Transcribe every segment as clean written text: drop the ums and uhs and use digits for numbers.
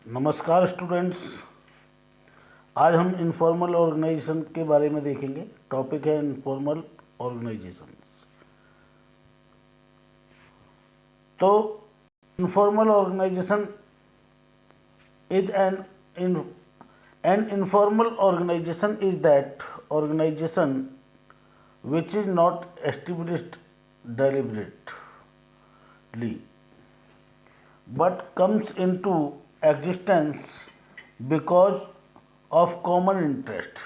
नमस्कार स्टूडेंट्स। आज हम इनफॉर्मल ऑर्गेनाइजेशन के बारे में देखेंगे। टॉपिक है इनफॉर्मल ऑर्गेनाइजेशन। तो informal organisation is an informal organisation is that organization which is not established deliberately but comes into existence because of common interest।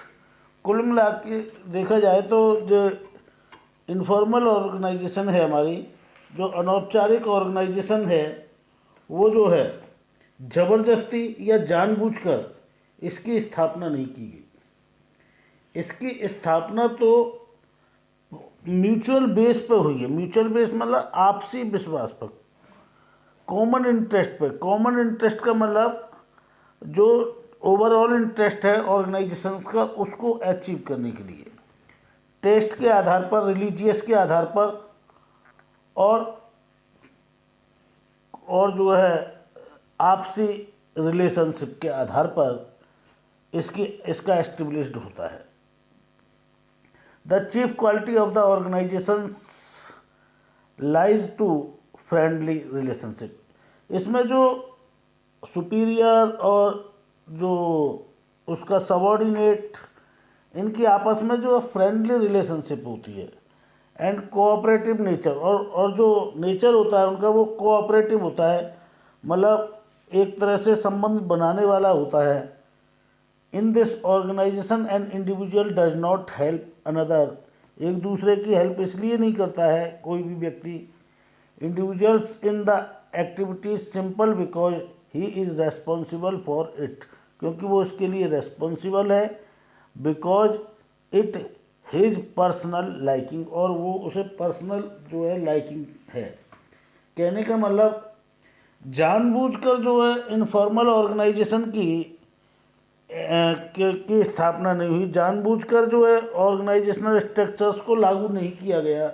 कुल मिला के देखा जाए तो जो इनफॉर्मल ऑर्गेनाइजेशन है हमारी, जो अनौपचारिक ऑर्गेनाइजेशन है, वो जो है ज़बरदस्ती या जानबूझकर इसकी स्थापना नहीं की गई। इसकी स्थापना तो म्यूचुअल बेस पर हुई है। म्यूचुअल बेस मतलब आपसी विश्वास पर, कॉमन इंटरेस्ट पे। कॉमन इंटरेस्ट का मतलब जो ओवरऑल इंटरेस्ट है ऑर्गेनाइजेशन का, उसको अचीव करने के लिए टेस्ट के आधार पर, रिलीजियस के आधार पर और जो है आपसी रिलेशनशिप के आधार पर इसका एस्टेब्लिश्ड होता है। The chief quality of the organizations lies to friendly relationship. इसमें जो सुपीरियर और जो उसका सबॉर्डिनेट, इनकी आपस में जो फ्रेंडली रिलेशनशिप होती है एंड कोऑपरेटिव नेचर, और जो नेचर होता है उनका वो कोऑपरेटिव होता है, मतलब एक तरह से संबंध बनाने वाला होता है। In this organization an individual does not help another. एक दूसरे की हेल्प इसलिए नहीं करता है कोई भी व्यक्ति, individuals in the activities simple because he is responsible for it, क्योंकि वो इसके लिए रेस्पॉन्सिबल है, because it his personal liking, और वो उसे पर्सनल जो है लाइकिंग है। कहने का मतलब जानबूझकर जो है इनफॉर्मल ऑर्गेनाइजेशन की स्थापना नहीं हुई, जानबूझकर जो है ऑर्गेनाइजेशनल स्ट्रक्चर्स को लागू नहीं किया गया,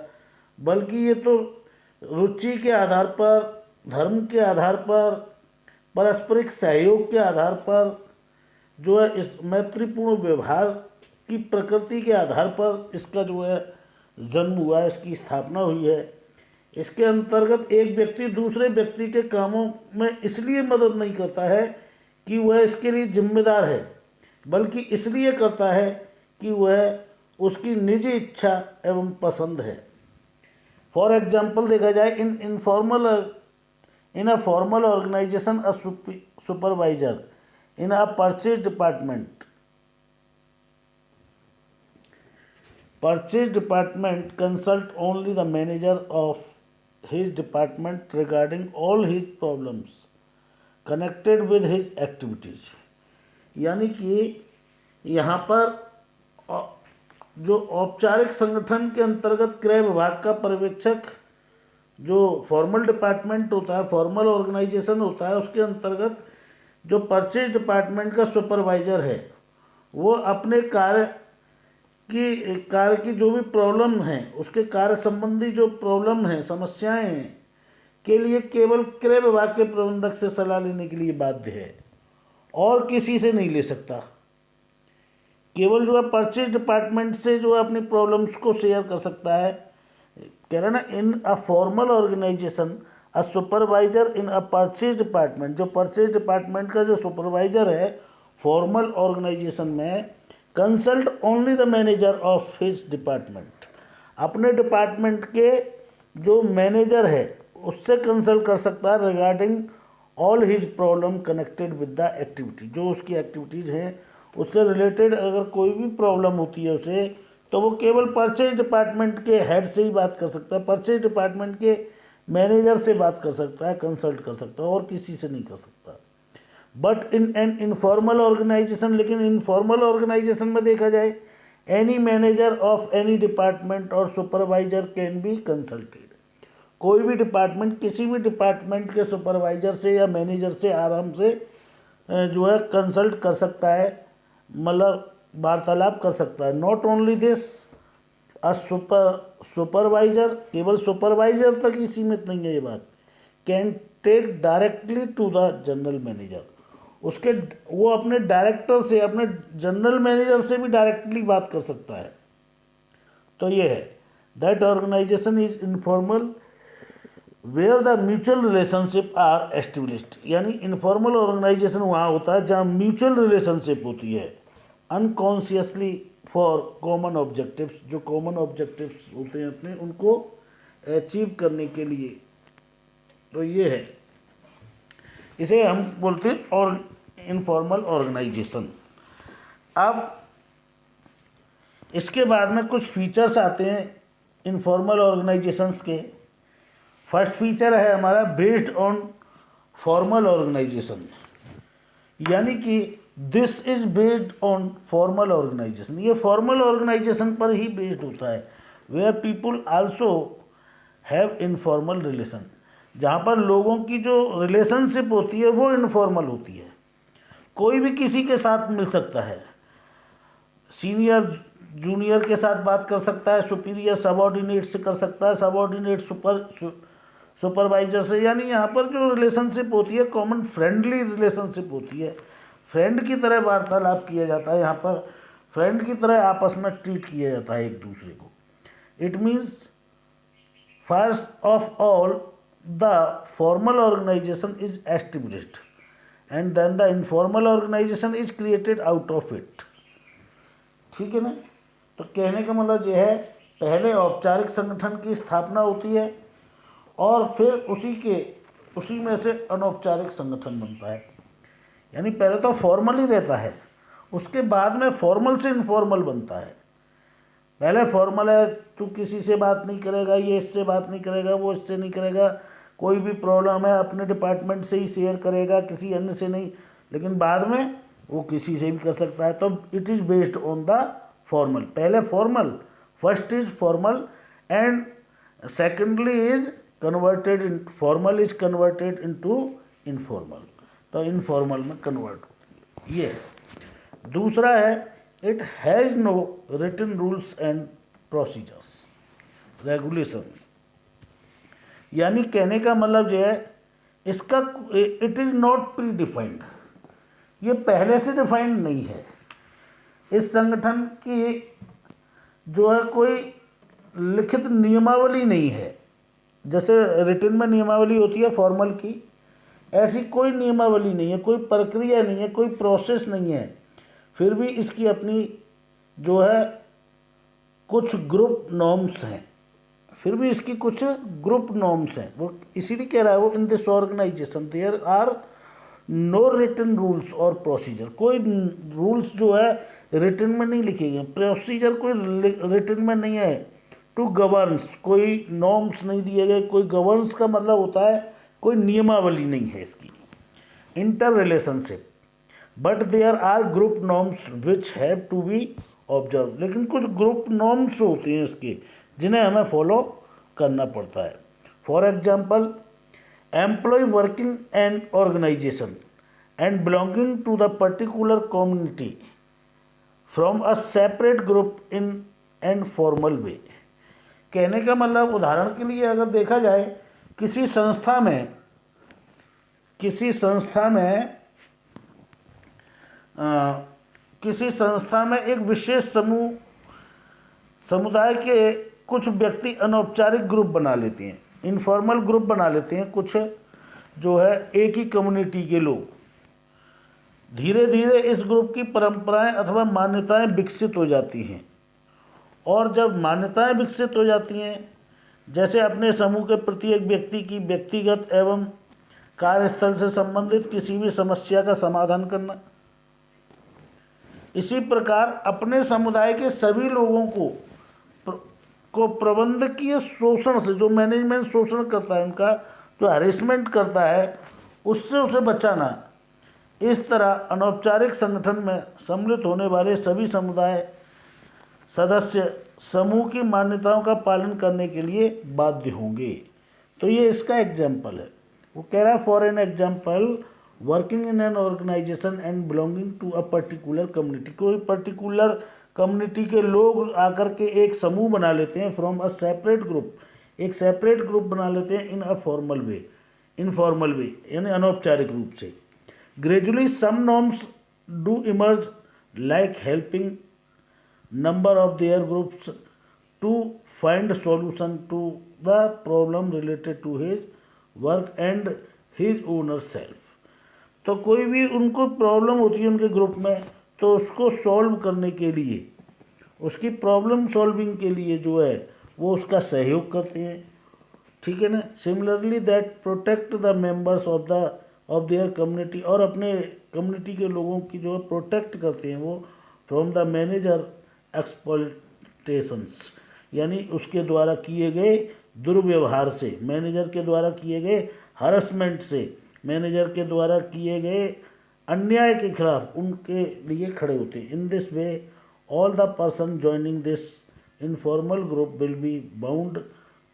बल्कि ये तो रुचि के आधार पर, धर्म के आधार पर, पारस्परिक सहयोग के आधार पर, जो है इस मैत्रीपूर्ण व्यवहार की प्रकृति के आधार पर इसका जो है जन्म हुआ है, इसकी स्थापना हुई है। इसके अंतर्गत एक व्यक्ति दूसरे व्यक्ति के कामों में इसलिए मदद नहीं करता है कि वह इसके लिए जिम्मेदार है, बल्कि इसलिए करता है कि वह उसकी निजी इच्छा एवं पसंद है। फॉर एग्जाम्पल देखा जाए, in a formal organisation a supervisor in a purchase department consult only the manager of his department regarding all his problems connected with his activities। यानी कि यहाँ पर जो औपचारिक संगठन के अंतर्गत क्रय विभाग का पर्यवेक्षक, जो फॉर्मल डिपार्टमेंट होता है, फॉर्मल ऑर्गेनाइजेशन होता है, उसके अंतर्गत जो परचेज डिपार्टमेंट का सुपरवाइजर है, वो अपने कार्य की जो भी प्रॉब्लम है, उसके कार्य संबंधी जो प्रॉब्लम है, समस्याएं हैं, के लिए केवल क्रय विभाग के प्रबंधक से सलाह लेने के लिए बाध्य है, और किसी से नहीं ले सकता। केवल जो है परचेज डिपार्टमेंट से जो है अपनी प्रॉब्लम्स को शेयर कर सकता है। कह रहे ना, in a formal organisation a supervisor in a purchase department. जो परचेज डिपार्टमेंट का जो सुपरवाइजर है फॉर्मल ऑर्गेनाइजेशन में, consult only the manager of his department. अपने डिपार्टमेंट के जो मैनेजर है उससे कंसल्ट कर सकता है regarding all his problem connected with the activity. जो उसकी एक्टिविटीज़ हैं उससे रिलेटेड अगर कोई भी प्रॉब्लम होती है उसे, तो वो केवल परचेज डिपार्टमेंट के हेड से ही बात कर सकता है, परचेज डिपार्टमेंट के मैनेजर से बात कर सकता है, कंसल्ट कर सकता है, और किसी से नहीं कर सकता। But in an informal organization, लेकिन इनफॉर्मल ऑर्गेनाइजेशन में देखा जाए, any manager of any department और सुपरवाइजर कैन बी कंसल्टेड। कोई भी डिपार्टमेंट किसी भी डिपार्टमेंट के सुपरवाइजर से या मैनेजर से आराम से जो है कंसल्ट कर सकता है, मतलब वार्तालाप कर सकता है। Not only this, a supervisor, केवल सुपरवाइजर तक ही सीमित नहीं है ये बात, can take directly to the general manager. उसके वो अपने डायरेक्टर से, अपने जनरल मैनेजर से भी डायरेक्टली बात कर सकता है। तो ये है that organization is informal where the mutual relationship are established, यानी इनफॉर्मल ऑर्गेनाइजेशन वहाँ होता है जहाँ म्यूचुअल रिलेशनशिप होती है अनकॉन्शियसली फॉर कॉमन ऑब्जेक्टिव्स, जो कॉमन ऑब्जेक्टिव्स होते हैं अपने उनको अचीव करने के लिए। तो ये है, इसे हम बोलते हैं और इनफॉर्मल ऑर्गेनाइजेशन। अब इसके बाद में कुछ फीचर्स आते हैं इनफॉर्मल ऑर्गेनाइजेशंस के। फर्स्ट फीचर है हमारा बेस्ड ऑन फॉर्मल ऑर्गेनाइजेशन, यानी कि this is based on formal organization, ये फॉर्मल ऑर्गेनाइजेशन पर ही बेस्ड होता है। Where people also have informal relation, जहाँ पर लोगों की जो रिलेशनशिप होती है वो इनफॉर्मल होती है। कोई भी किसी के साथ मिल सकता है, सीनियर जूनियर के साथ बात कर सकता है, सुपीरियर सबऑर्डिनेट से कर सकता है, सबऑर्डिनेट सुपरवाइजर से, यानी यहाँ पर जो रिलेशनशिप होती है कॉमन फ्रेंडली रिलेशनशिप होती है। फ्रेंड की तरह वार्तालाप किया जाता है, यहाँ पर फ्रेंड की तरह आपस में ट्रीट किया जाता है एक दूसरे को। It means first of all the formal organisation is established and then the informal organisation is created out of it. ठीक है ना। तो कहने का मतलब यह है, पहले औपचारिक संगठन की स्थापना होती है और फिर उसी में से अनौपचारिक संगठन बनता है। यानी पहले तो फॉर्मल ही रहता है, उसके बाद में फॉर्मल से इनफॉर्मल बनता है। पहले फॉर्मल है, तू किसी से बात नहीं करेगा, ये इससे बात नहीं करेगा, वो इससे नहीं करेगा, कोई भी प्रॉब्लम है अपने डिपार्टमेंट से ही शेयर करेगा, किसी अन्य से नहीं। लेकिन बाद में वो किसी से भी कर सकता है। तो it is based on the formal. पहले formal, first is formal and secondly is converted in, formal is converted into informal. तो इनफॉर्मल में कन्वर्ट होती है। ये दूसरा है, it has no written rules and procedures regulation, यानी कहने का मतलब जो है इसका, it is not predefined, ये पहले से डिफाइंड नहीं है। इस संगठन की जो है कोई लिखित नियमावली नहीं है, जैसे रिटन में नियमावली होती है फॉर्मल की, ऐसी कोई नियमावली नहीं है, कोई प्रक्रिया नहीं है, कोई प्रोसेस नहीं है। फिर भी इसकी अपनी जो है कुछ ग्रुप नॉर्म्स हैं, फिर भी इसकी कुछ ग्रुप नॉर्म्स हैं। वो इसीलिए कह रहा है वो, in this organization there are no written rules और प्रोसीजर, कोई रूल्स जो है रिटन में नहीं लिखे गए, प्रोसीजर कोई रिटन में नहीं है, टू गवर्नस कोई नॉर्म्स नहीं दिए गए, कोई गवर्नस का मतलब होता है कोई नियमावली नहीं है इसकी। Interrelationship, but there are group norms which have to be observe, लेकिन कुछ ग्रुप नॉर्म्स होते हैं इसके जिन्हें हमें फॉलो करना पड़ता है। For example, employ working an organization and belonging to the particular community from a separate group in an formal way. कहने का मतलब, उदाहरण के लिए अगर देखा जाए, किसी संस्था में एक विशेष समुदाय के कुछ व्यक्ति अनौपचारिक ग्रुप बना लेते हैं, इनफॉर्मल ग्रुप बना लेते हैं, कुछ जो है एक ही कम्युनिटी के लोग। धीरे धीरे इस ग्रुप की परंपराएं अथवा मान्यताएं विकसित हो जाती हैं, और जब मान्यताएं विकसित हो जाती हैं, जैसे अपने समूह के प्रति एक व्यक्ति की व्यक्तिगत एवं कार्यस्थल से संबंधित किसी भी समस्या का समाधान करना, इसी प्रकार अपने समुदाय के सभी लोगों को प्रबंधकीय शोषण से, जो मैनेजमेंट शोषण करता है, उनका जो हैरेसमेंट करता है, उससे उसे बचाना। इस तरह अनौपचारिक संगठन में सम्मिलित होने वाले सभी समुदाय सदस्य समूह की मान्यताओं का पालन करने के लिए बाध्य होंगे। तो ये इसका एग्जाम्पल है। वो कह रहा है, for an example, working in an organization and belonging to a particular community, कोई पर्टिकुलर कम्युनिटी के लोग आकर के एक समूह बना लेते हैं, फ्रॉम अ सेपरेट ग्रुप, एक सेपरेट ग्रुप बना लेते हैं, इन अ फॉर्मल वे, इनफॉर्मल वे यानी अनौपचारिक रूप से, Gradually, some norms do emerge, like helping number of their groups to find a solution to the problem related to his work and his owner self. तो कोई भी उनको प्रॉब्लम होती है उनके ग्रुप में, तो उसको सॉल्व करने के लिए, उसकी प्रॉब्लम सॉल्विंग के लिए जो है वो उसका सहयोग करते हैं, ठीक है ना। Similarly that protect the members of their community, और अपने कम्युनिटी के लोगों की जो है प्रोटेक्ट करते हैं वो फ्रॉम द मैनेजर एक्सप्लॉयटेशंस, यानी उसके द्वारा किए गए दुर्व्यवहार से, मैनेजर के द्वारा किए गए हरसमेंट से, मैनेजर के द्वारा किए गए अन्याय के खिलाफ उनके लिए खड़े होते हैं। In this way all the person joining this informal group will be bound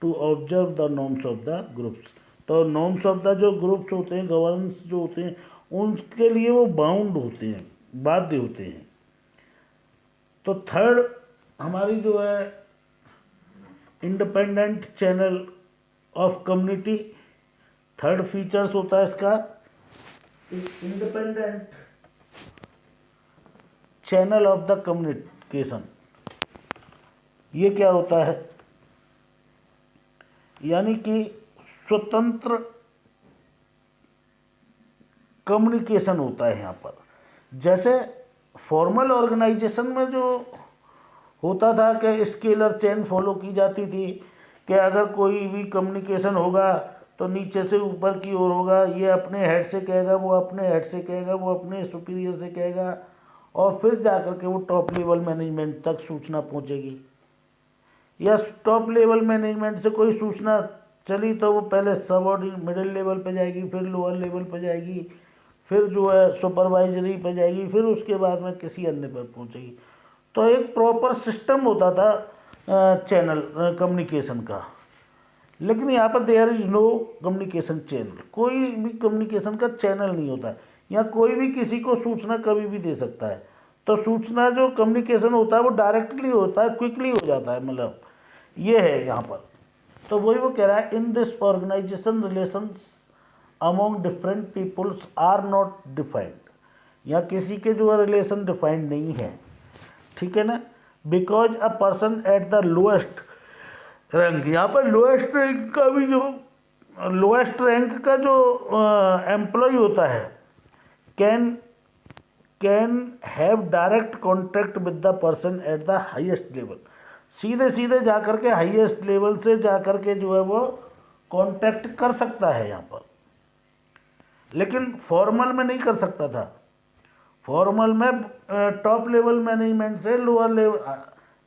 to observe the norms of the groups. तो नॉर्म्स ऑफ द जो ग्रुप्स होते हैं, गवर्नेंस जो होते हैं, उनके लिए वो बाउंड होते हैं, बाध्य होते हैं। तो थर्ड हमारी जो है independent channel of community, third features होता है इसका independent channel of the communication. ये क्या होता है, यानी कि स्वतंत्र कम्युनिकेशन होता है यहाँ पर। जैसे फॉर्मल ऑर्गेनाइजेशन में जो होता था कि स्केलर चेन फॉलो की जाती थी, कि अगर कोई भी कम्युनिकेशन होगा तो नीचे से ऊपर की ओर होगा, ये अपने हेड से कहेगा, वो अपने हेड से कहेगा, वो अपने सुपीरियर से कहेगा, और फिर जाकर के वो टॉप लेवल मैनेजमेंट तक सूचना पहुंचेगी। या टॉप लेवल मैनेजमेंट से कोई सूचना चली तो वो पहले सबऑर्डिनेट मिडिल लेवल पे जाएगी, फिर लोअर लेवल पे जाएगी, फिर जो है सुपरवाइजरी पे जाएगी, फिर उसके बाद में किसी अन्य पर पहुंचेगी। तो एक प्रॉपर सिस्टम होता था चैनल कम्युनिकेशन का। लेकिन यहाँ पर there is no communication channel, कोई भी कम्युनिकेशन का चैनल नहीं होता है। यहाँ कोई भी किसी को सूचना कभी भी दे सकता है। तो सूचना जो कम्युनिकेशन होता है वो डायरेक्टली होता है, क्विकली हो जाता है, मतलब ये है यहाँ पर। तो वही वो कह रहा है, in this organization relations among different peoples are not defined. यहाँ किसी के जो है रिलेशन डिफाइंड नहीं है, ठीक है ना। Because a person at the lowest rank, यहाँ पर लोएस्ट रैंक का भी जो लोएस्ट रैंक का जो एम्प्लॉय होता है can have direct contact with the person at the highest level. सीधे सीधे जाकर के हाईएस्ट लेवल से जाकर के जो है वो कांटेक्ट कर सकता है यहाँ पर, लेकिन फॉर्मल में नहीं कर सकता था। फॉर्मल में टॉप लेवल मैनेजमेंट से लोअर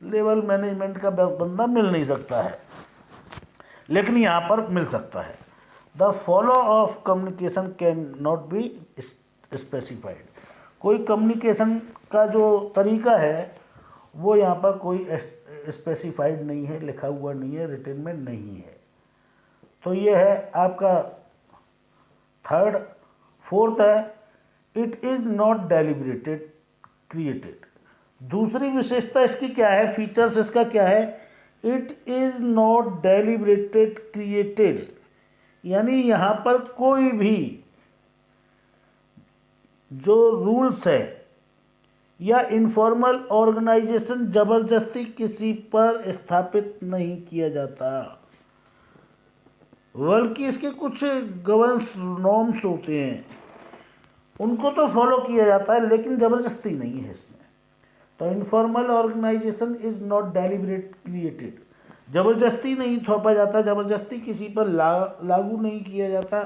लेवल मैनेजमेंट का बंदा मिल नहीं सकता है, लेकिन यहाँ पर मिल सकता है। The follow of communication can not be specified. कोई कम्युनिकेशन का जो तरीका है वो यहाँ पर कोई स्पेसिफाइड नहीं है, लिखा हुआ नहीं है, रिटन में नहीं है। तो ये है आपका थर्ड। फोर्थ है, इट इज नॉट डेलिब्रेटेड क्रिएटेड। दूसरी विशेषता इसकी क्या है, फीचर्स इसका क्या है, इट इज नॉट डेलिब्रेटेड क्रिएटेड, यानी यहाँ पर कोई भी जो रूल्स है या इनफॉर्मल ऑर्गेनाइजेशन जबरदस्ती किसी पर स्थापित नहीं किया जाता, बल्कि इसके कुछ गवर्नेंस नॉर्म्स होते हैं, उनको तो फॉलो किया जाता है, लेकिन ज़बरदस्ती नहीं है इसमें। तो informal organisation is not deliberate created, ज़बरदस्ती नहीं थोपा जाता, ज़बरदस्ती किसी पर लागू नहीं किया जाता।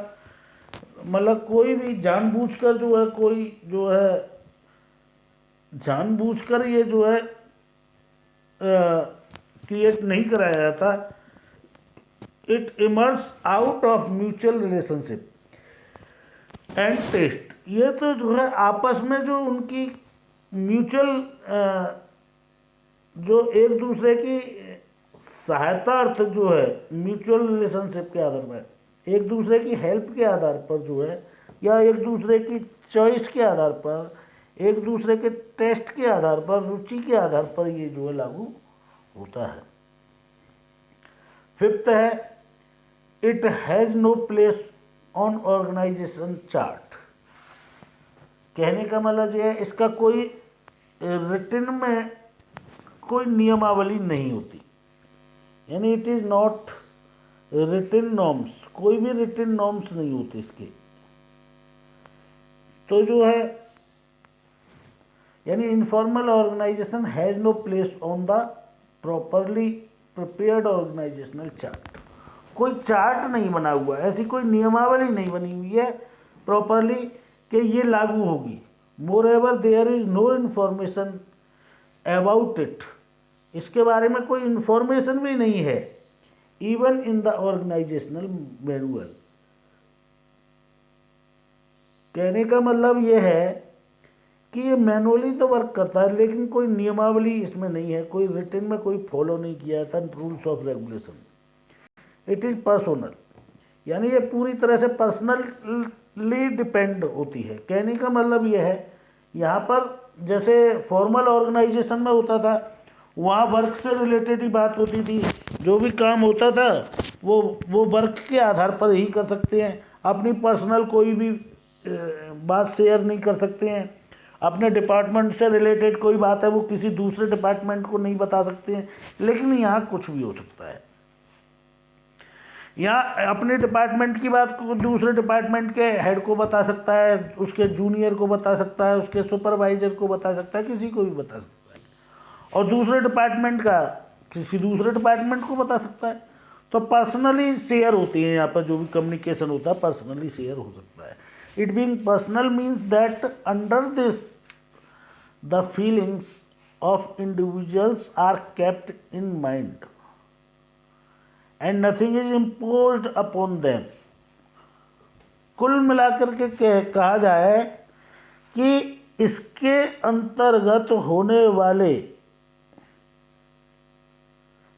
मतलब कोई भी जानबूझकर जो है, कोई जो है जानबूझकर ये जो है क्रिएट नहीं कराया जाता। It emerges out of mutual relationship and taste. ये तो जो है आपस में जो उनकी म्यूचुअल जो एक दूसरे की सहायता अर्थ जो है म्यूचुअल रिलेशनशिप के आधार पर, एक दूसरे की हेल्प के आधार पर जो है, या एक दूसरे की चॉइस के आधार पर, एक दूसरे के टेस्ट के आधार पर, रुचि के आधार पर ये जो है लागू होता है। फिफ्थ है, it has no place on organization chart. कहने का मतलब ये है, इसका कोई रिटन में कोई नियमावली नहीं होती, यानी it is not written norms, कोई भी रिटन नॉर्म्स नहीं होते इसके। तो जो है यानी informal organization has no place on the properly prepared organizational chart. कोई चार्ट नहीं बना हुआ, ऐसी कोई नियमावली नहीं बनी हुई है प्रॉपरली कि ये लागू होगी। Moreover there is no information about it, इसके बारे में कोई इन्फॉर्मेशन भी नहीं है even in the organisational manual. कहने का मतलब ये है कि ये मैनुअली तो वर्क करता है लेकिन कोई नियमावली इसमें नहीं है, कोई रिटन में कोई फॉलो नहीं किया था rules of regulation. It is personal, यानी ये पूरी तरह से पर्सनली डिपेंड होती है। कहने का मतलब ये है यहाँ पर जैसे फॉर्मल ऑर्गेनाइजेशन में होता था वहाँ वर्क से रिलेटेड ही बात होती थी, जो भी काम होता था वो वर्क के आधार पर ही कर सकते हैं, अपनी पर्सनल कोई भी बात शेयर नहीं कर सकते हैं। अपने डिपार्टमेंट से रिलेटेड कोई बात है वो किसी दूसरे डिपार्टमेंट को नहीं बता सकते हैं। लेकिन यहाँ कुछ भी हो सकता है, यहाँ अपने डिपार्टमेंट की बात को दूसरे डिपार्टमेंट के हेड को बता सकता है, उसके जूनियर को बता सकता है, उसके सुपरवाइजर को बता सकता है, किसी को भी बता सकता है, और दूसरे डिपार्टमेंट का किसी दूसरे डिपार्टमेंट को बता सकता है। तो पर्सनली शेयर होती है, यहाँ पर जो भी कम्युनिकेशन होता है पर्सनली शेयर हो सकता है। It being personal means that under this the feelings of individuals are kept in mind and nothing is imposed upon them. कुल मिलाकर के कहा जाए कि इसके अंतर्गत होने वाले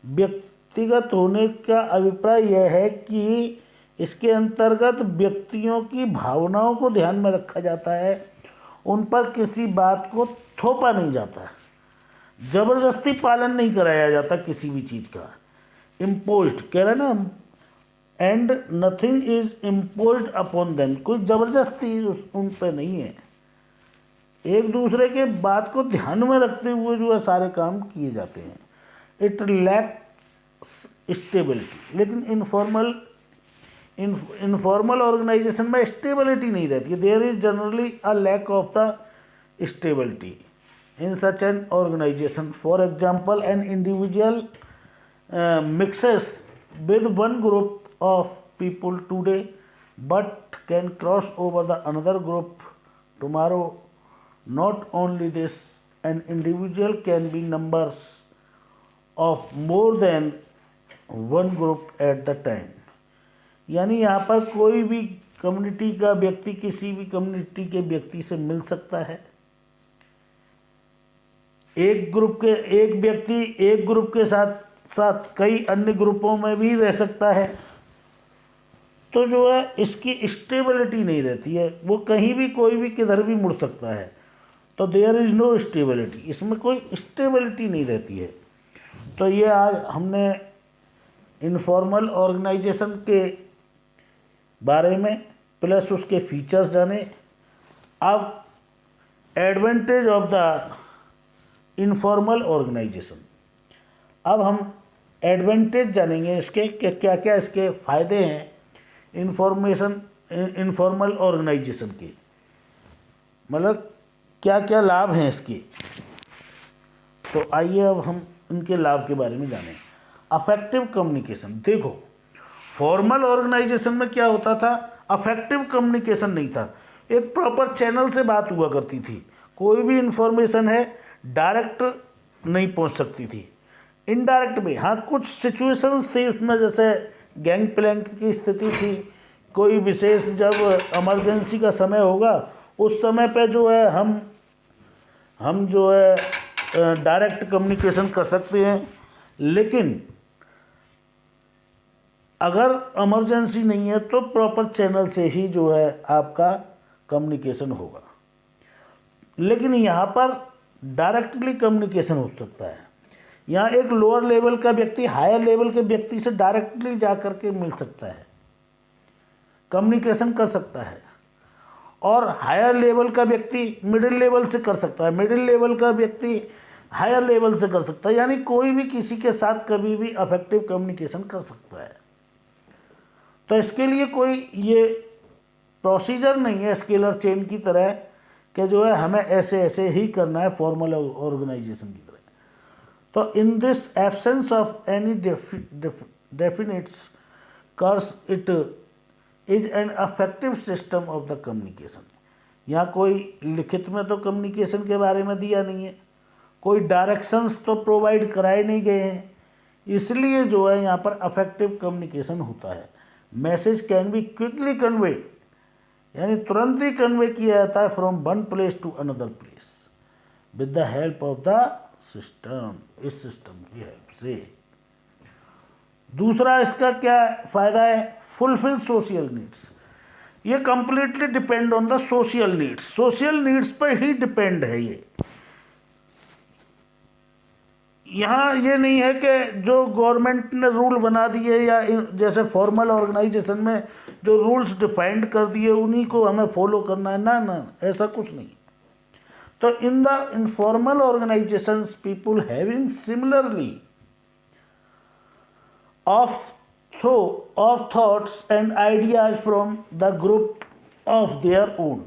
व्यक्तिगत होने का अभिप्राय यह है कि इसके अंतर्गत व्यक्तियों की भावनाओं को ध्यान में रखा जाता है, उन पर किसी बात को थोपा नहीं जाता, जबरदस्ती पालन नहीं कराया जाता किसी भी चीज़ का। इम्पोज्ड कह रहे ना, and nothing is imposed upon them, कोई ज़बरदस्ती उन पर नहीं है, एक दूसरे के बात को ध्यान में रखते हुए जो है सारे काम किए जाते हैं। इट लैक्स स्टेबिलिटी, लेकिन इनफॉर्मल ऑर्गेनाइजेशन में स्टेबिलिटी नहीं रहती है। There is generally a lack of the stability in such an organization. For example an individual mixes with one group of people today but can cross over the another group tomorrow. Not only this, an individual can be members of more than one group at the time. यानी यहाँ पर कोई भी community का व्यक्ति किसी भी community के व्यक्ति से मिल सकता है, एक व्यक्ति एक ग्रुप के साथ कई अन्य ग्रुपों में भी रह सकता है। तो जो है इसकी स्टेबिलिटी नहीं रहती है, वो कहीं भी कोई भी किधर भी मुड़ सकता है। तो देयर इज़ नो स्टेबिलिटी, इसमें कोई स्टेबिलिटी नहीं रहती है। तो ये आज हमने इनफॉर्मल ऑर्गेनाइजेशन के बारे में प्लस उसके फीचर्स जाने। अब advantage of the informal organization, अब हम एडवांटेज जानेंगे इसके कि क्या क्या इसके फ़ायदे हैं इनफॉर्मल ऑर्गेनाइजेशन के, मतलब क्या क्या लाभ हैं इसके। तो आइए अब हम इनके लाभ के बारे में जानें। अफेक्टिव कम्युनिकेशन, देखो फॉर्मल ऑर्गेनाइजेशन में क्या होता था, अफेक्टिव कम्युनिकेशन नहीं था, एक प्रॉपर चैनल से बात हुआ करती थी, कोई भी इंफॉर्मेशन है डायरेक्ट नहीं पहुंच सकती थी, इनडायरेक्ट में। हाँ कुछ सिचुएशंस थी उसमें, जैसे गैंग प्लैंक की स्थिति थी, कोई विशेष जब इमरजेंसी का समय होगा उस समय पे जो है हम जो है डायरेक्ट कम्युनिकेशन कर सकते हैं। लेकिन अगर इमरजेंसी नहीं है तो प्रॉपर चैनल से ही जो है आपका कम्युनिकेशन होगा। लेकिन यहाँ पर डायरेक्टली कम्युनिकेशन हो सकता है, यहाँ एक लोअर लेवल का व्यक्ति हायर लेवल के व्यक्ति से डायरेक्टली जा कर के मिल सकता है, कम्युनिकेशन कर सकता है। और हायर लेवल का व्यक्ति मिडिल लेवल से कर सकता है, मिडिल लेवल का व्यक्ति हायर लेवल से कर सकता है, यानी कोई भी किसी के साथ कभी भी अफेक्टिव कम्युनिकेशन कर सकता है। तो इसके लिए कोई ये प्रोसीजर नहीं है स्केलर चेन की तरह कि जो है हमें ऐसे ऐसे ही करना है फॉर्मल ऑर्गेनाइजेशन की तरह। तो in this absence of any definites curse it is an affective system of the communication. यहाँ कोई लिखित में तो कम्युनिकेशन के बारे में दिया नहीं है, कोई डायरेक्शंस तो प्रोवाइड कराए नहीं गए हैं, इसलिए जो है यहाँ पर अफेक्टिव कम्युनिकेशन होता है। Message can be quickly convey, यानी तुरंत ही कन्वे किया जाता है from one place to another place with the help of the system, इस सिस्टम की हेल्प से। दूसरा इसका क्या फायदा है, फुलफिल सोशल नीड्स। ये completely depend on the social needs, social needs पर ही डिपेंड है ये। यहाँ ये नहीं है कि जो गवर्नमेंट ने रूल बना दिए या जैसे फॉर्मल ऑर्गेनाइजेशन में जो रूल्स डिफाइंड कर दिए उन्हीं को हमें फॉलो करना है, ना ना, ऐसा कुछ नहीं। तो इन the informal organisations people having similarly of thoughts and ideas from the group of their own.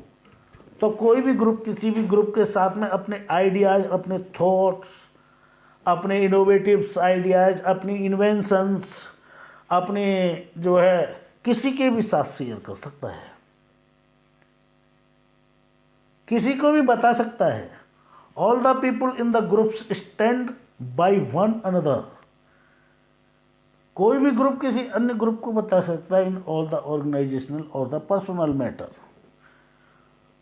तो कोई भी ग्रुप किसी भी ग्रुप के साथ में अपने आइडियाज, अपने थॉट्स, अपने इनोवेटिव्स आइडियाज, अपनी इन्वेंशंस, अपने जो है किसी के भी साथ शेयर कर सकता है, किसी को भी बता सकता है। All the people in the groups stand by one another. कोई भी ग्रुप किसी अन्य ग्रुप को बता सकता है इन ऑल द ऑर्गेनाइजेशनल और द पर्सनल मैटर।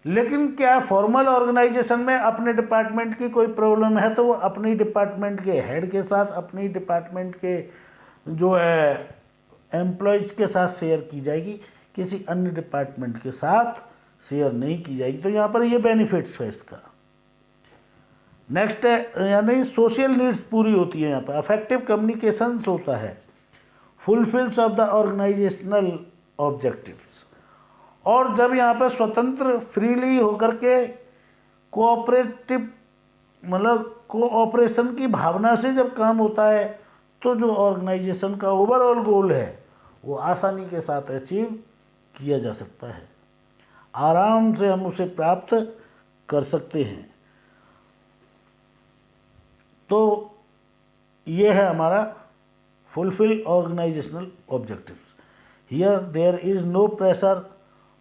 लेकिन क्या फॉर्मल ऑर्गेनाइजेशन में अपने डिपार्टमेंट की कोई प्रॉब्लम है तो वो अपनी डिपार्टमेंट के हेड के साथ, अपनी डिपार्टमेंट के जो है एम्प्लॉयज के साथ शेयर की जाएगी, किसी अन्य डिपार्टमेंट के साथ शेयर नहीं की जाएगी। तो यहाँ पर ये बेनिफिट्स है इसका। नेक्स्ट है, यानी सोशल नीड्स पूरी होती है यहाँ पर, अफेक्टिव कम्युनिकेशंस होता है, fulfils of the organizational objectives. और जब यहाँ पर स्वतंत्र फ्रीली होकर के कोऑपरेटिव मतलब कोऑपरेशन की भावना से जब काम होता है तो जो ऑर्गेनाइजेशन का ओवरऑल गोल है वो आसानी के साथ अचीव किया जा सकता है, आराम से हम उसे प्राप्त कर सकते हैं। तो ये है हमारा fulfil organizational objectives. Here there is no pressure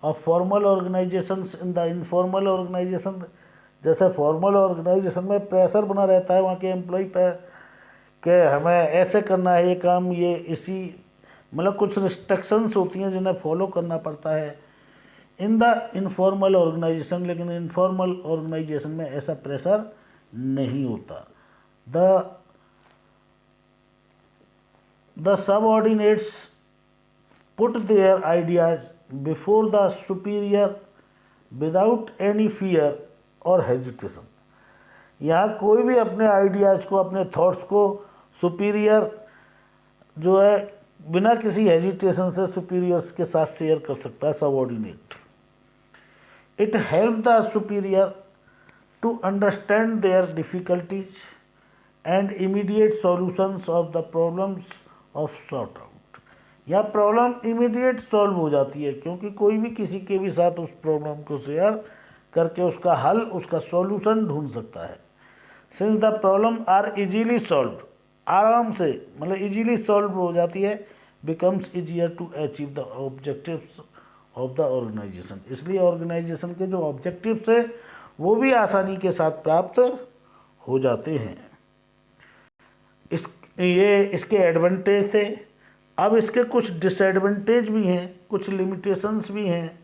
of formal organizations in the informal organization. जैसे फॉर्मल ऑर्गेनाइजेशन में प्रेशर बना रहता है वहाँ के एम्प्लॉय पर कि हमें ऐसे करना है ये काम, ये इसी मतलब कुछ रिस्ट्रिक्शंस होती हैं जिन्हें फॉलो करना पड़ता है इन द इनफॉर्मल ऑर्गेनाइजेशन। लेकिन इनफॉर्मल ऑर्गेनाइजेशन में ऐसा प्रेशर नहीं होता। The subordinates put their ideas before the superior without any fear और हेजिटेशन। यहाँ कोई भी अपने आइडियाज़ को, अपने थॉट्स को सुपीरियर जो है बिना किसी हेजिटेशन से सुपीरियर्स के साथ शेयर कर सकता है, subordinate. It help the superior to understand their difficulties and immediate solutions of the problems of sort out. यह प्रॉब्लम इमीडिएट सॉल्व हो जाती है क्योंकि कोई भी किसी के भी साथ उस प्रॉब्लम को शेयर करके उसका हल, उसका सॉल्यूशन ढूंढ सकता है। Since the problem are easily solve, आराम से मतलब इजीली सॉल्व हो जाती है, becomes easier to achieve the objectives of the organization. इसलिए ऑर्गेनाइजेशन के जो ऑब्जेक्टिव्स है वो भी आसानी के साथ प्राप्त हो जाते हैं। ये इसके एडवांटेज थे। अब इसके कुछ डिसएडवांटेज भी हैं, कुछ लिमिटेशंस भी हैं।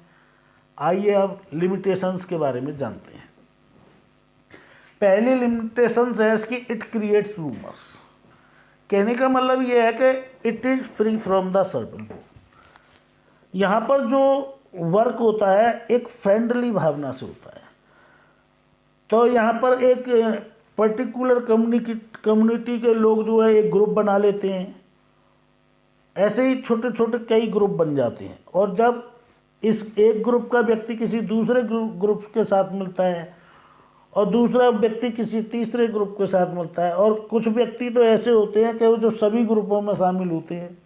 आइए अब लिमिटेशंस के बारे में जानते हैं। पहली लिमिटेशंस है इसकी, इट क्रिएट्स रूमर्स। कहने का मतलब ये है कि it is free from the circle. यहाँ पर जो वर्क होता है एक फ्रेंडली भावना से होता है। तो यहाँ पर एक पर्टिकुलर कम्युनिटी के लोग जो है एक ग्रुप बना लेते हैं, ऐसे ही छोटे छोटे कई ग्रुप बन जाते हैं। और जब इस एक ग्रुप का व्यक्ति किसी दूसरे ग्रुप के साथ मिलता है और दूसरा व्यक्ति किसी तीसरे ग्रुप के साथ मिलता है, और कुछ व्यक्ति तो ऐसे होते हैं कि वो जो सभी ग्रुपों में शामिल होते हैं।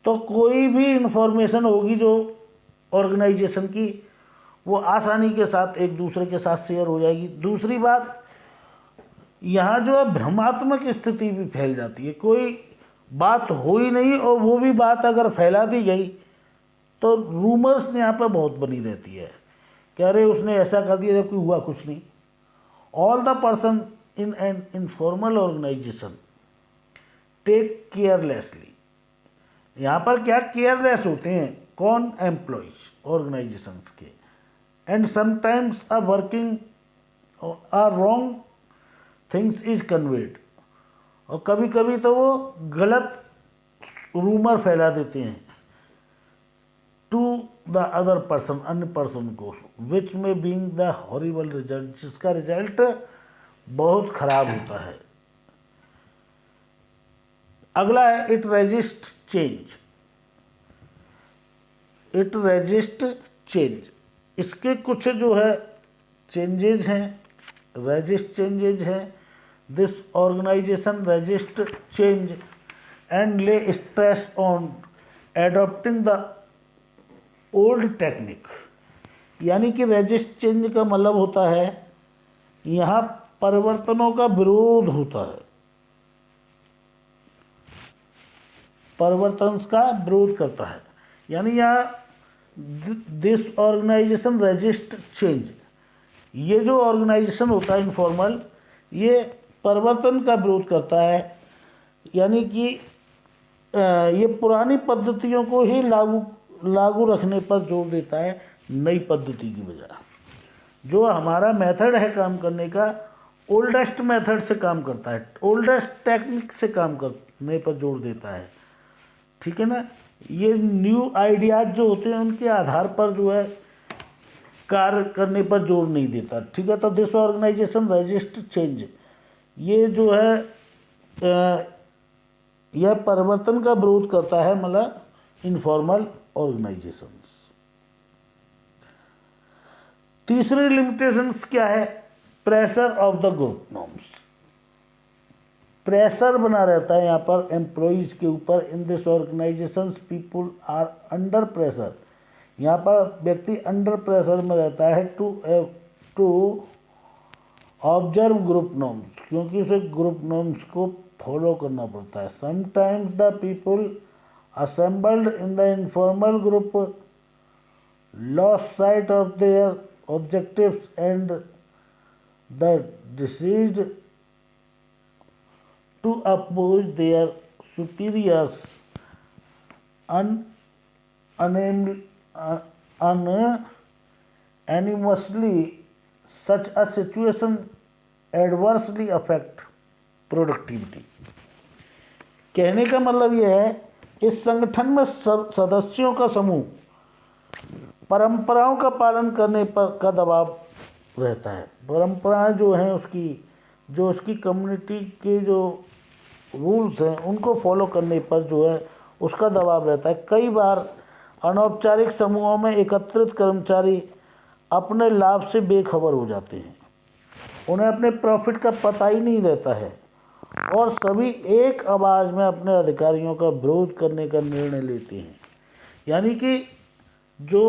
तो कोई भी इंफॉर्मेशन होगी जो ऑर्गेनाइजेशन की, वो आसानी के साथ एक दूसरे के साथ शेयर हो जाएगी। दूसरी बात, यहाँ जो है भ्रमात्मक स्थिति भी फैल जाती है। कोई बात हो ही नहीं और वो भी बात अगर फैला दी गई तो रूमर्स यहाँ पर बहुत बनी रहती है कि अरे उसने ऐसा कर दिया जबकि हुआ कुछ नहीं। All the person in an informal organization take carelessly. यहाँ पर क्या केयरलेस होते हैं? कौन? एम्प्लॉयज ऑर्गेनाइजेशंस के। And sometimes a working a wrong things is conveyed. और कभी कभी तो वो गलत रूमर फैला देते हैं टू द अदर पर्सन, अन्य पर्सन को, विच में बीइंग द हॉरिबल रिजल्ट, जिसका रिजल्ट बहुत खराब होता है। अगला है it resist change. It resist change, इसके कुछ जो है चेंजेज हैं, रेजिस्ट चेंजेज हैं। This organisation resist change and lay stress on adopting the old technique. यानी कि रेजिस्ट चेंज का मतलब होता है यहाँ परिवर्तनों का विरोध होता है, परिवर्तन का विरोध करता है। यानी यहाँ दिस ऑर्गेनाइजेशन रेजिस्ट चेंज, ये जो ऑर्गेनाइजेशन होता है इनफॉर्मल, ये परिवर्तन का विरोध करता है। यानी कि ये पुरानी पद्धतियों को ही लागू रखने पर जोर देता है नई पद्धति की बजाय। जो हमारा मेथड है काम करने का, ओल्डेस्ट मेथड से काम करता है, ओल्डेस्ट टेक्निक से काम करने पर जोर देता है। ठीक है ना? ये न्यू आइडियाज जो होते हैं उनके आधार पर जो है कार्य करने पर जोर नहीं देता। ठीक है? तो दिस ऑर्गेनाइजेशन रेजिस्ट चेंज, ये जो है यह परिवर्तन का विरोध करता है, मतलब इनफॉर्मल ऑर्गेनाइजेशंस। तीसरी लिमिटेशंस क्या है? Pressure of the group norms. Pressure बना रहता है यहाँ पर एम्प्लॉयज़ के ऊपर। In this organisations people are under pressure. यहाँ पर व्यक्ति अंडर प्रेशर में रहता है टू ऑब्जर्व ग्रुप नॉर्म्स, क्योंकि उसे ग्रुप नॉर्म्स को फॉलो करना पड़ता है। Sometimes the people assembled in the informal group lost sight of their objectives and the decided to oppose their superiors unanimously. Such a situation adversely affect productivity। कहने का मतलब यह है, इस संगठन में सदस्यों का समूह परंपराओं का पालन करने पर का दबाव रहता है। परंपराएं जो हैं उसकी कम्युनिटी के जो रूल्स हैं उनको फॉलो करने पर जो है उसका दबाव रहता है। कई बार अनौपचारिक समूहों में एकत्रित कर्मचारी अपने लाभ से बेखबर हो जाते हैं, उन्हें अपने प्रॉफिट का पता ही नहीं रहता है और सभी एक आवाज़ में अपने अधिकारियों का विरोध करने का निर्णय लेते हैं। यानी कि जो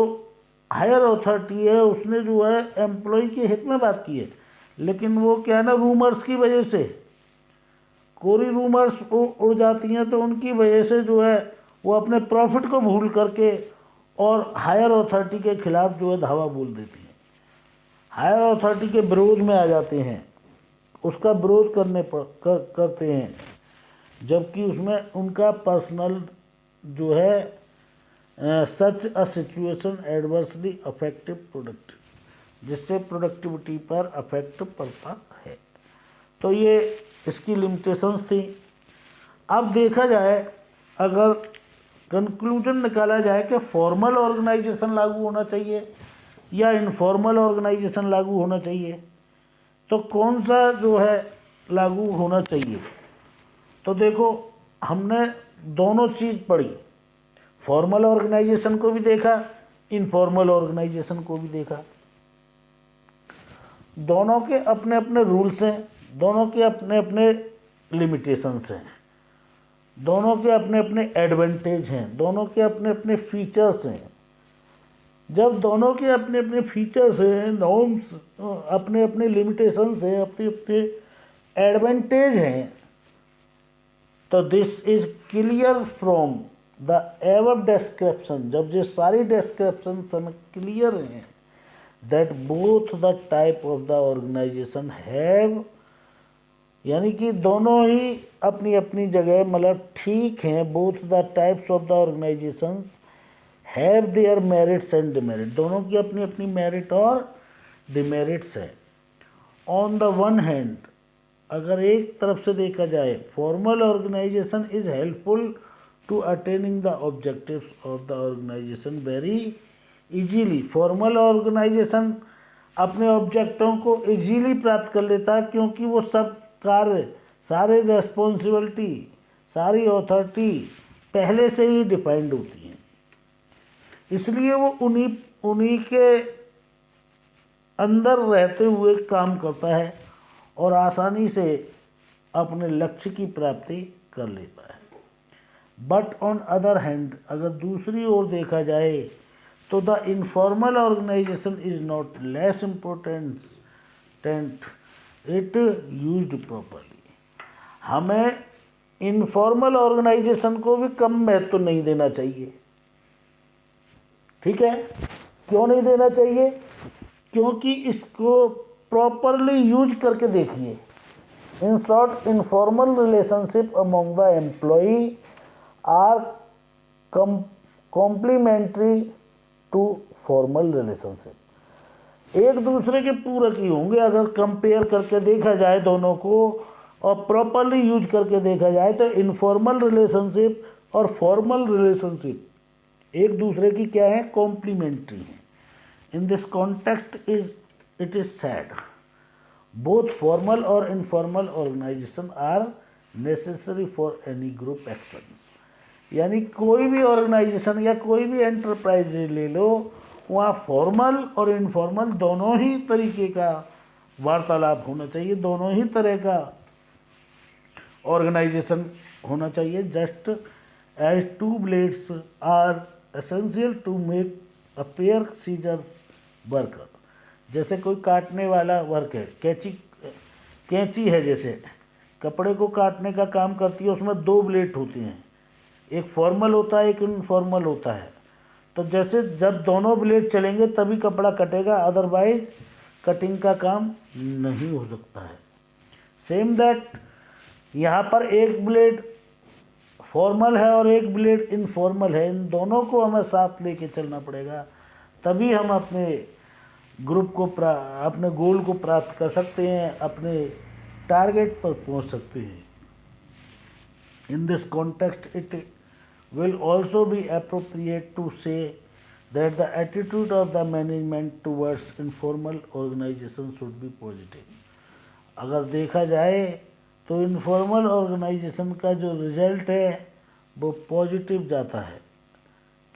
हायर अथॉरिटी है उसने जो है एम्प्लॉय के हित में बात की है, लेकिन वो क्या है ना, रूमर्स की वजह से, कोई रूमर्स उड़ जाती हैं तो उनकी वजह से जो है वो अपने प्रॉफिट को भूल करके और हायर अथॉरिटी के खिलाफ जो है धावा बोल देती हैं, हायर अथॉरिटी के विरोध में आ जाते हैं, उसका विरोध करने पर करते हैं, जबकि उसमें उनका पर्सनल जो है such a situation adversely affective product, जिससे प्रोडक्टिविटी पर अफेक्ट पड़ता है। तो ये इसकी लिमिटेशंस थी। अब देखा जाए, अगर कंक्लूजन निकाला जाए कि फॉर्मल ऑर्गेनाइजेशन लागू होना चाहिए या इनफॉर्मल ऑर्गेनाइजेशन लागू होना चाहिए, तो कौन सा जो है लागू होना चाहिए? तो देखो, हमने दोनों चीज़ पढ़ी, फॉर्मल ऑर्गेनाइजेशन को भी देखा, इनफॉर्मल ऑर्गेनाइजेशन को भी देखा। दोनों के अपने अपने रूल्स हैं, दोनों के अपने अपने लिमिटेशंस हैं, दोनों के अपने अपने एडवांटेज हैं, दोनों के अपने अपने फीचर्स हैं। जब दोनों के अपने अपने फीचर्स हैं, नॉर्म्स, अपने अपने लिमिटेशंस हैं, अपने अपने एडवांटेज हैं, तो this is clear from the ever description. जब ये सारी डिस्क्रिप्शन हमें क्लियर हैं that both the type of the organisation have, यानी कि दोनों ही अपनी अपनी जगह मतलब ठीक हैं, both the types of the organisations have their merits and demerit, दोनों की अपनी अपनी मेरिट और डिमेरिट्स है। ऑन द वन हैंड, अगर एक तरफ से देखा जाए, formal organisation is helpful to attaining the objectives of the organisation very easily. Formal organisation अपने ऑब्जेक्टिव को इजीली प्राप्त कर लेता है, क्योंकि वो सब कार्य, सारे रेस्पॉन्सिबिलिटी, सारी अथॉरिटी पहले से ही डिफाइंड होती हैं, इसलिए वो उन्हीं के अंदर रहते हुए काम करता है और आसानी से अपने लक्ष्य की प्राप्ति कर लेता है। बट ऑन अदर हैंड, अगर दूसरी ओर देखा जाए तो the informal organisation is not less important it used properly. हमें इनफॉर्मल ऑर्गेनाइजेशन को भी कम महत्व नहीं देना चाहिए। ठीक है, क्यों नहीं देना चाहिए? क्योंकि इसको प्रॉपरली यूज करके देखिए। In short, informal relationship among the employee are complementary to formal relationship. एक दूसरे के पूरक ही होंगे अगर कंपेयर करके देखा जाए दोनों को, और प्रॉपरली यूज करके देखा जाए तो इनफॉर्मल रिलेशनशिप और फॉर्मल रिलेशनशिप एक दूसरे की क्या है, कॉम्प्लीमेंट्री है। In this context it is said both formal और informal organisation are necessary for any group actions. यानी कोई भी ऑर्गेनाइजेशन या कोई भी एंटरप्राइज ले लो, वहाँ फॉर्मल और इनफॉर्मल दोनों ही तरीके का वार्तालाप होना चाहिए, दोनों ही तरह का ऑर्गेनाइजेशन होना चाहिए। Just as two blades are essential to make a pair scissors worker. जैसे कोई काटने वाला वर्क है, कैंची है, जैसे कपड़े को काटने का काम करती है, उसमें दो ब्लेड होते हैं, एक फॉर्मल होता है, एक इनफॉर्मल होता है। तो जैसे जब दोनों ब्लेड चलेंगे तभी कपड़ा कटेगा, अदरवाइज कटिंग का काम नहीं हो सकता है। सेम दैट यहाँ पर एक ब्लेड फॉर्मल है और एक ब्लेड इनफॉर्मल है, इन दोनों को हमें साथ लेके चलना पड़ेगा, तभी हम अपने ग्रुप को अपने गोल को प्राप्त कर सकते हैं, अपने टारगेट पर पहुंच सकते हैं। In this context it will also be appropriate to say that the attitude of the management towards informal organization should be positive. अगर देखा जाए तो इनफॉर्मल ऑर्गेनाइजेशन का जो रिजल्ट है वो पॉजिटिव जाता है,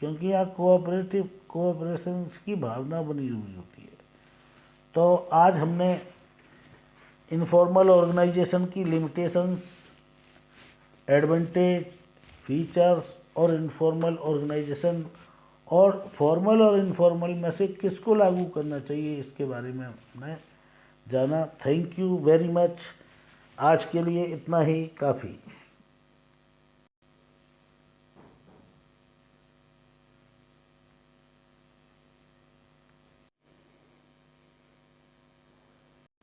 क्योंकि यहाँ कोऑपरेशन की भावना बनी हुई होती है। तो आज हमने इनफॉर्मल ऑर्गेनाइजेशन की लिमिटेशंस, एडवांटेज, फीचर्स और इनफॉर्मल ऑर्गेनाइजेशन और फॉर्मल और इनफॉर्मल में से किसको लागू करना चाहिए, इसके बारे में हमने जाना। Thank you very much. आज के लिए इतना ही काफ़ी।